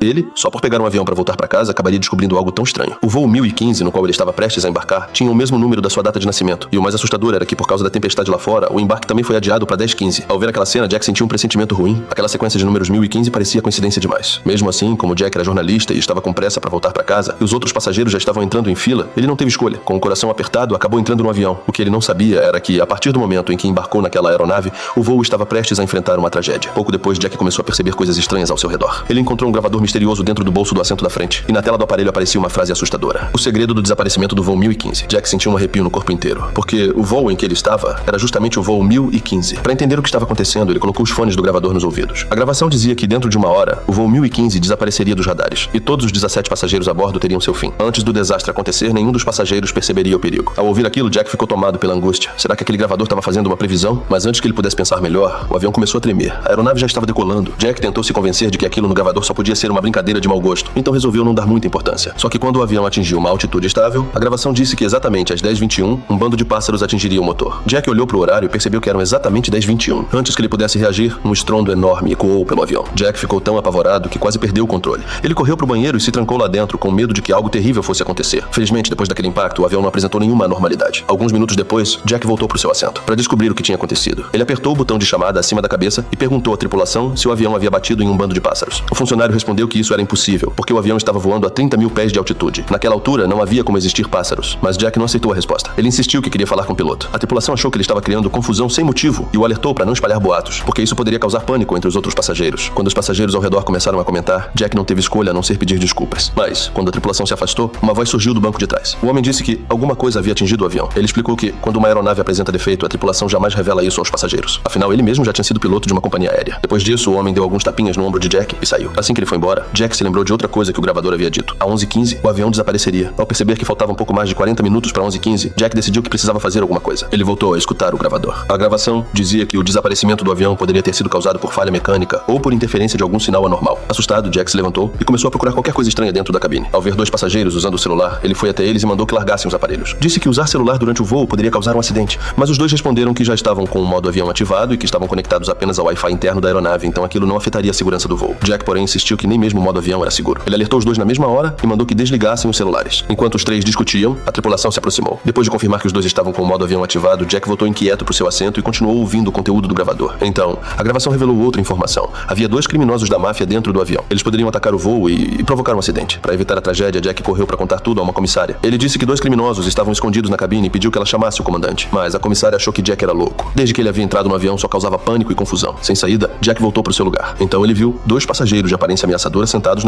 Ele, só por pegar um avião para voltar para casa, acabaria descobrindo algo tão estranho. O voo 1015, no qual ele estava prestes a embarcar, tinha o mesmo número da sua data de nascimento. E o mais assustador era que, por causa da tempestade lá fora, o embarque também foi adiado para 10:15. Ao ver aquela cena, Jack sentiu um pressentimento ruim. Aquela sequência de números 1015 parecia coincidência demais. Mesmo assim, como Jack era jornalista e estava com pressa para voltar para casa, e os outros passageiros já estavam entrando em fila, ele não teve escolha. Com o coração apertado, acabou entrando no avião. O que ele não sabia era que, a partir do momento em que embarcou naquela aeronave, o voo estava prestes a enfrentar uma tragédia. Pouco depois, Jack começou a perceber coisas estranhas ao seu redor. Ele encontrou um gravador misterioso dentro do bolso do assento da frente, e na tela do aparelho aparecia uma frase assustadora. O segredo do desaparecimento do voo 1015. Jack sentiu um arrepio no corpo inteiro, porque o voo em que ele estava era justamente o voo 1015. Para entender o que estava acontecendo, ele colocou os fones do gravador nos ouvidos. A gravação dizia que dentro de uma hora, o voo 1015 desapareceria dos radares, e todos os 17 passageiros a bordo teriam seu fim. Antes do desastre acontecer, nenhum dos passageiros perceberia o perigo. Ao ouvir aquilo, Jack ficou tomado pela angústia. Será que aquele gravador estava fazendo uma previsão? Mas antes que ele pudesse pensar melhor, o avião começou a tremer. A aeronave já estava decolando. Jack tentou se convencer de que aquilo no gravador só podia ser uma brincadeira de mau gosto, então resolveu não dar muita importância. Só que quando o avião atingiu uma altitude estável, a gravação disse que exatamente às 10:21, um bando de pássaros atingiria o motor. Jack olhou para o horário e percebeu que eram exatamente 10:21. Antes que ele pudesse reagir, um estrondo enorme ecoou pelo avião. Jack ficou tão apavorado que quase perdeu o controle. Ele correu para o banheiro e se trancou lá dentro, com medo de que algo terrível fosse acontecer. Felizmente, depois daquele impacto, o avião não apresentou nenhuma anormalidade. Alguns minutos depois, Jack voltou para o seu assento, para descobrir o que tinha acontecido. Ele apertou o botão de chamada acima da cabeça e perguntou à tripulação se o avião havia batido em um bando de pássaros. O funcionário respondeu que isso era impossível, porque o avião estava voando a 30 mil pés de altitude. Naquela altura, não havia como existir pássaros, mas Jack não aceitou a resposta. Ele insistiu que queria falar com o piloto. A tripulação achou que ele estava criando confusão sem motivo e o alertou para não espalhar boatos, porque isso poderia causar pânico entre os outros passageiros. Quando os passageiros ao redor começaram a comentar, Jack não teve escolha a não ser pedir desculpas. Mas, quando a tripulação se afastou, uma voz surgiu do banco de trás. O homem disse que alguma coisa havia atingido o avião. Ele explicou que, quando uma aeronave apresenta defeito, a tripulação jamais revela isso aos passageiros. Afinal, ele mesmo já tinha sido piloto de uma companhia aérea. Depois disso, o homem deu alguns tapinhas no ombro de Jack e saiu. Assim que ele foi embora, Jack se lembrou de outra coisa que o gravador havia dito. A 11:15, o avião desapareceria. Ao perceber que faltava um pouco mais de 40 minutos para 11:15, Jack decidiu que precisava fazer alguma coisa. Ele voltou a escutar o gravador. A gravação dizia que o desaparecimento do avião poderia ter sido causado por falha mecânica ou por interferência de algum sinal anormal. Assustado, Jack se levantou e começou a procurar qualquer coisa estranha dentro da cabine. Ao ver dois passageiros usando o celular, ele foi até eles e mandou que largassem os aparelhos. Disse que usar celular durante o voo poderia causar um acidente, mas os dois responderam que já estavam com o modo avião ativado e que estavam conectados apenas ao Wi-Fi interno da aeronave, então aquilo não afetaria a segurança do voo. Jack, porém, insistiu que nem mesmo o modo avião era seguro. Ele alertou os dois na mesma hora e mandou que desligassem os celulares. Enquanto os três discutiam, a tripulação se aproximou. Depois de confirmar que os dois estavam com o modo avião ativado, Jack voltou inquieto para o seu assento e continuou ouvindo o conteúdo do gravador. Então, a gravação revelou outra informação. Havia dois criminosos da máfia dentro do avião. Eles poderiam atacar o voo e provocar um acidente. Para evitar a tragédia, Jack correu para contar tudo a uma comissária. Ele disse que dois criminosos estavam escondidos na cabine e pediu que ela chamasse o comandante. Mas a comissária achou que Jack era louco. Desde que ele havia entrado no avião, só causava pânico e confusão. Sem saída, Jack voltou para o seu lugar. Então ele viu dois passageiros de aparência ameaçadora sentados na